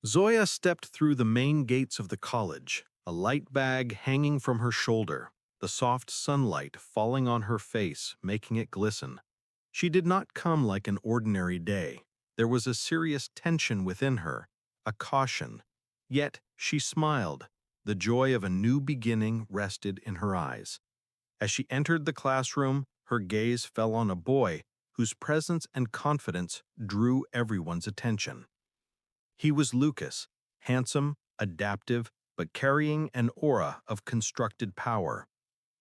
Zoya stepped through the main gates of the college, a light bag hanging from her shoulder, the soft sunlight falling on her face, making it glisten. She did not come like an ordinary day. There was a serious tension within her, a caution. Yet she smiled. The joy of a new beginning rested in her eyes. As she entered the classroom, her gaze fell on a boy whose presence and confidence drew everyone's attention. He was Lucas, handsome, adaptive, but carrying an aura of constructed power.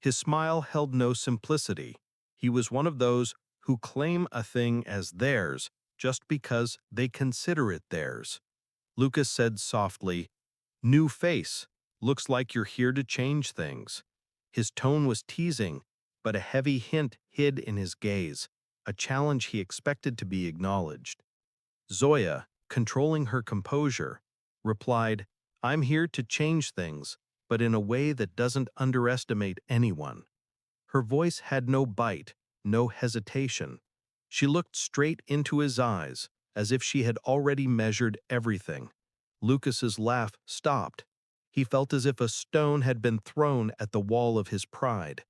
His smile held no simplicity. He was one of those who claim a thing as theirs just because they consider it theirs. Lucas said softly, "New face. Looks like you're here to change things." His tone was teasing, but a heavy hint hid in his gaze, a challenge he expected to be acknowledged. Zoya, controlling her composure, replied, "I'm here to change things, but in a way that doesn't underestimate anyone." Her voice had no bite, no hesitation. She looked straight into his eyes, as if she had already measured everything. Lucas's laugh stopped. He felt as if a stone had been thrown at the wall of his pride.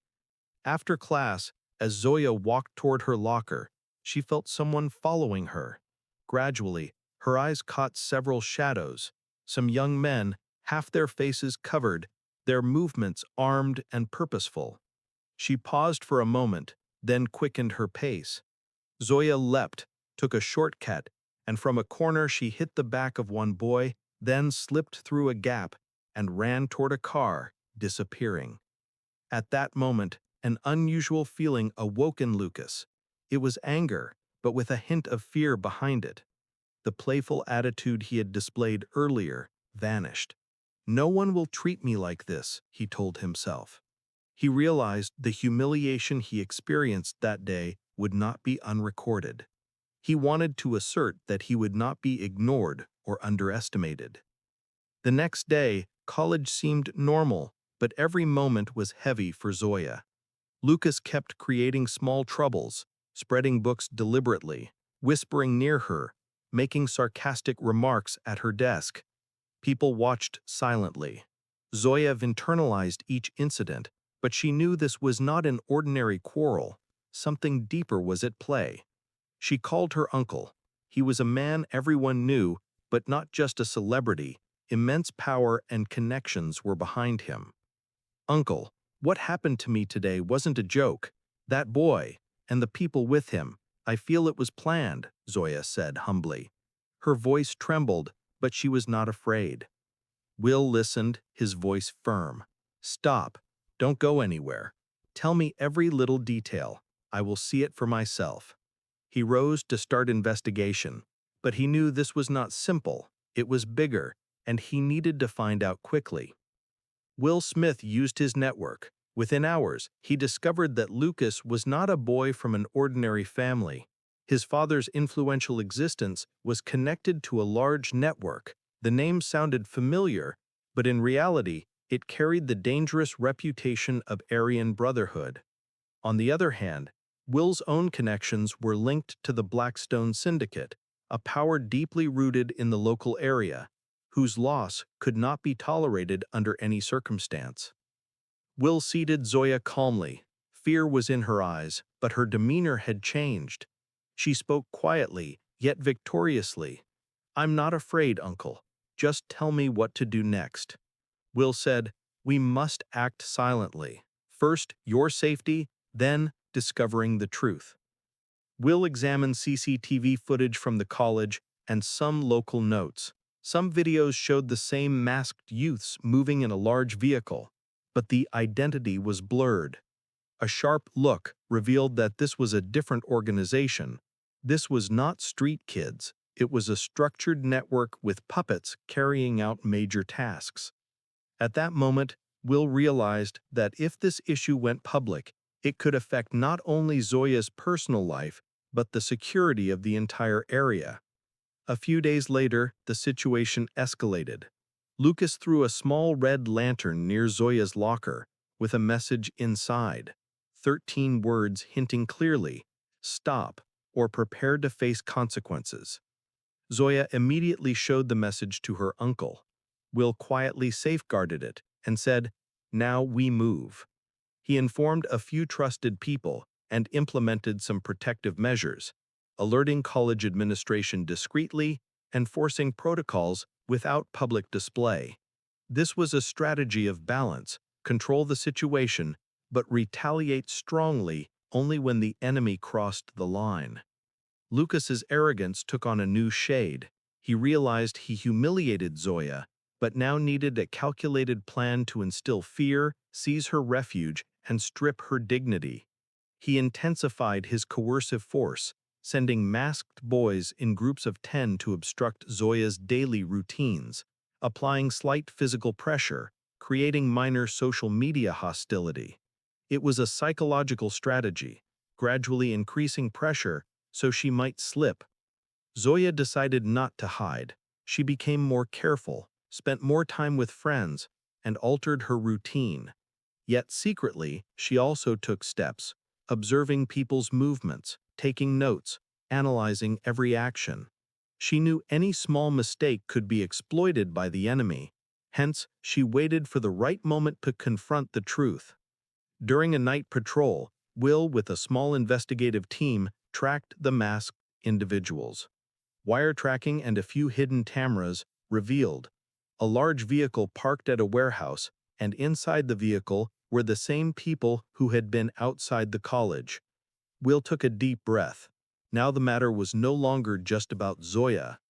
After class, as Zoya walked toward her locker, she felt someone following her. Gradually, her eyes caught several shadows, some young men, half their faces covered, their movements armed and purposeful. She paused for a moment, then quickened her pace. Zoya leapt, took a shortcut, and from a corner she hit the back of one boy, then slipped through a gap and ran toward a car, disappearing. At that moment, an unusual feeling awoke in Lucas. It was anger, but with a hint of fear behind it. The playful attitude he had displayed earlier vanished. "No one will treat me like this," he told himself. He realized the humiliation he experienced that day would not be unrecorded. He wanted to assert that he would not be ignored or underestimated. The next day, college seemed normal, but every moment was heavy for Zoya. Lucas kept creating small troubles, spreading books deliberately, whispering near her, making sarcastic remarks at her desk. People watched silently. Zoya internalized each incident, but she knew this was not an ordinary quarrel. Something deeper was at play. She called her uncle. He was a man everyone knew, but not just a celebrity. Immense power and connections were behind him. "Uncle, what happened to me today wasn't a joke. That boy, and the people with him, I feel it was planned," Zoya said humbly. Her voice trembled, but she was not afraid. Will listened, his voice firm. "Stop. Don't go anywhere. Tell me every little detail. I will see it for myself." He rose to start investigation, but he knew this was not simple. It was bigger, and he needed to find out quickly. Will Smith used his network. Within hours, he discovered that Lucas was not a boy from an ordinary family. His father's influential existence was connected to a large network. The name sounded familiar, but in reality, it carried the dangerous reputation of Aryan Brotherhood. On the other hand, Will's own connections were linked to the Blackstone Syndicate, a power deeply rooted in the local area, whose loss could not be tolerated under any circumstance. Will seated Zoya calmly. Fear was in her eyes, but her demeanor had changed. She spoke quietly, yet victoriously. "I'm not afraid, Uncle. Just tell me what to do next." Will said, "We must act silently. First, your safety, then discovering the truth." Will examined CCTV footage from the college and some local notes. Some videos showed the same masked youths moving in a large vehicle, but the identity was blurred. A sharp look revealed that this was a different organization. This was not street kids. It was a structured network with puppets carrying out major tasks. At that moment, Will realized that if this issue went public, it could affect not only Zoya's personal life, but the security of the entire area. A few days later, the situation escalated. Lucas threw a small red lantern near Zoya's locker, with a message inside. 13 words hinting clearly, "Stop," or "Prepare to face consequences." Zoya immediately showed the message to her uncle. Will quietly safeguarded it and said, "Now we move." He informed a few trusted people and implemented some protective measures, alerting college administration discreetly and forcing protocols without public display. This was a strategy of balance: control the situation, but retaliate strongly only when the enemy crossed the line. Lucas's arrogance took on a new shade. He realized he humiliated Zoya, but now needed a calculated plan to instill fear, seize her refuge, and strip her dignity. He intensified his coercive force, sending masked boys in groups of 10 to obstruct Zoya's daily routines, applying slight physical pressure, creating minor social media hostility. It was a psychological strategy, gradually increasing pressure so she might slip. Zoya decided not to hide. She became more careful, spent more time with friends, and altered her routine. Yet secretly, she also took steps, observing people's movements, taking notes, analyzing every action. She knew any small mistake could be exploited by the enemy. Hence, she waited for the right moment to confront the truth. During a night patrol, Will, with a small investigative team, tracked the masked individuals. Wire tracking and a few hidden cameras revealed a large vehicle parked at a warehouse, and inside the vehicle were the same people who had been outside the college. Will took a deep breath. Now the matter was no longer just about Zoya.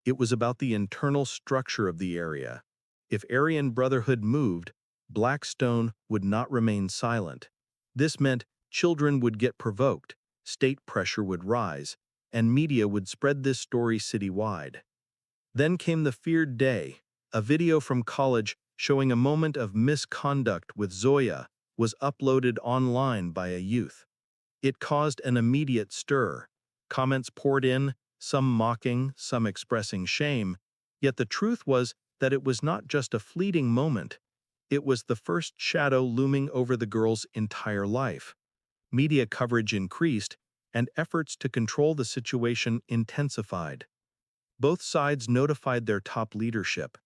It was about the internal structure of the area. If Aryan Brotherhood moved, Blackstone would not remain silent. This meant children would get provoked, state pressure would rise, and media would spread this story citywide. Then came the feared day. A video from college showing a moment of misconduct with Zoya was uploaded online by a youth. It caused an immediate stir. Comments poured in, some mocking, some expressing shame, yet the truth was that it was not just a fleeting moment. It was the first shadow looming over the girl's entire life. Media coverage increased, and efforts to control the situation intensified. Both sides notified their top leadership.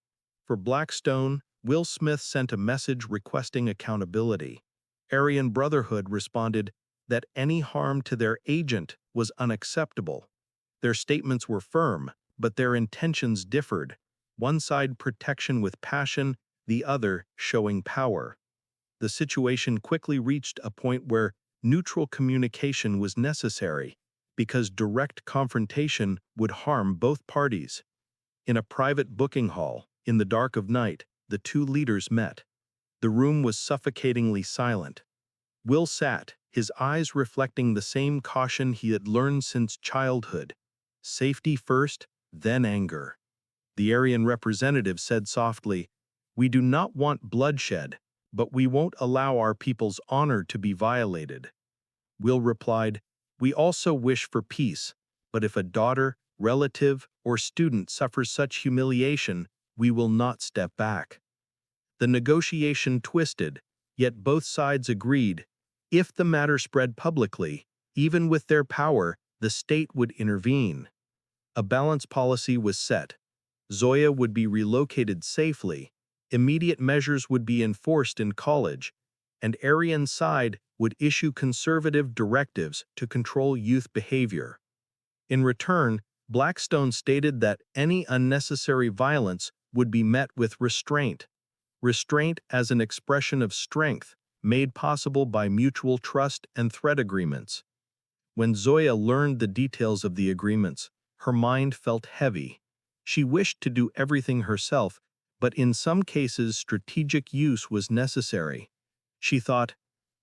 For Blackstone, Will Smith sent a message requesting accountability. Aryan Brotherhood responded that any harm to their agent was unacceptable. Their statements were firm, but their intentions differed. One side protection with passion, the other showing power. The situation quickly reached a point where neutral communication was necessary, because direct confrontation would harm both parties. In a private booking hall, in the dark of night, the two leaders met. The room was suffocatingly silent. Will sat, his eyes reflecting the same caution he had learned since childhood. Safety first, then anger. The Aryan representative said softly, "We do not want bloodshed, but we won't allow our people's honor to be violated." Will replied, "We also wish for peace, but if a daughter, relative, or student suffers such humiliation, we will not step back." The negotiation twisted, yet both sides agreed. If the matter spread publicly, even with their power, the state would intervene. A balanced policy was set. Zoya would be relocated safely, immediate measures would be enforced in college, and Aryan's side would issue conservative directives to control youth behavior. In return, Blackstone stated that any unnecessary violence would be met with restraint. Restraint as an expression of strength, made possible by mutual trust and threat agreements. When Zoya learned the details of the agreements, her mind felt heavy. She wished to do everything herself, but in some cases strategic use was necessary. She thought,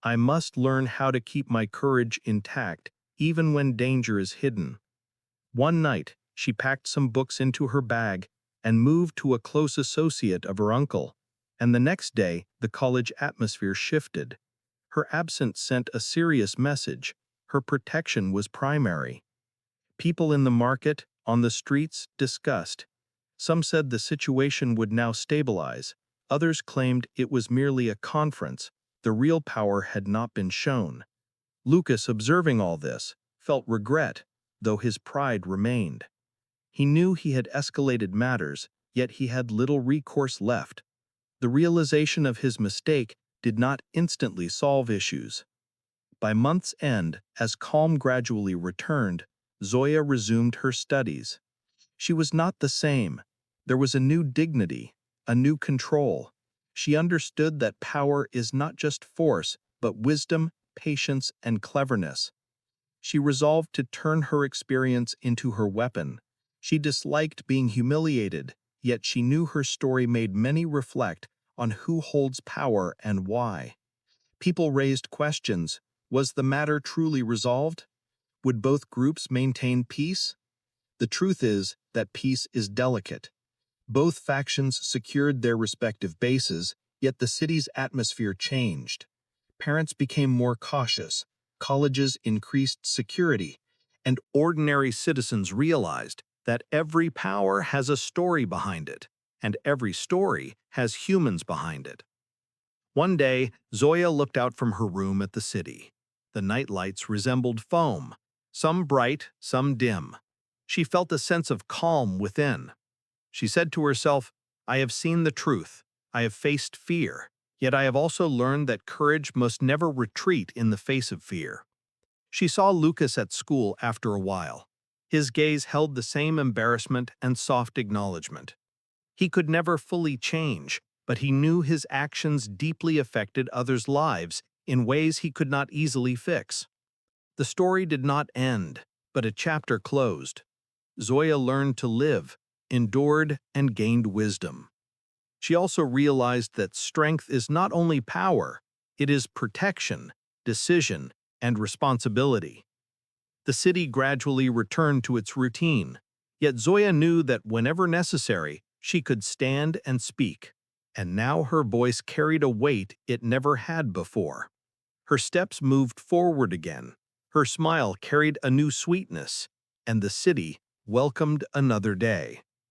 "I must learn how to keep my courage intact, even when danger is hidden." One night, she packed some books into her bag and moved to a close associate of her uncle, and the next day the college atmosphere shifted. Her absence sent a serious message. Her protection was primary. People in the market, on the streets, discussed. Some said the situation would now stabilize. Others claimed it was merely a conference. The real power had not been shown. Lucas, observing all this, felt regret, though his pride remained. He knew he had escalated matters, yet he had little recourse left. The realization of his mistake did not instantly solve issues. By month's end, as calm gradually returned, Zoya resumed her studies. She was not the same. There was a new dignity, a new control. She understood that power is not just force, but wisdom, patience, and cleverness. She resolved to turn her experience into her weapon. She disliked being humiliated, yet she knew her story made many reflect on who holds power and why. People raised questions. Was the matter truly resolved? Would both groups maintain peace? The truth is that peace is delicate. Both factions secured their respective bases, yet the city's atmosphere changed. Parents became more cautious, colleges increased security, and ordinary citizens realized that every power has a story behind it, and every story has humans behind it. One day, Zoya looked out from her room at the city. The night lights resembled foam, some bright, some dim. She felt a sense of calm within. She said to herself, I have seen the truth. I have faced fear. Yet I have also learned that courage must never retreat in the face of fear. She saw Lucas at school after a while. His gaze held the same embarrassment and soft acknowledgement. He could never fully change, but he knew his actions deeply affected others' lives in ways he could not easily fix. The story did not end, but a chapter closed. Zoya learned to live, endured, and gained wisdom. She also realized that strength is not only power, it is protection, decision, and responsibility. The city gradually returned to its routine, yet Zoya knew that whenever necessary, she could stand and speak. And now her voice carried a weight it never had before. Her steps moved forward again, her smile carried a new sweetness, and the city welcomed another day.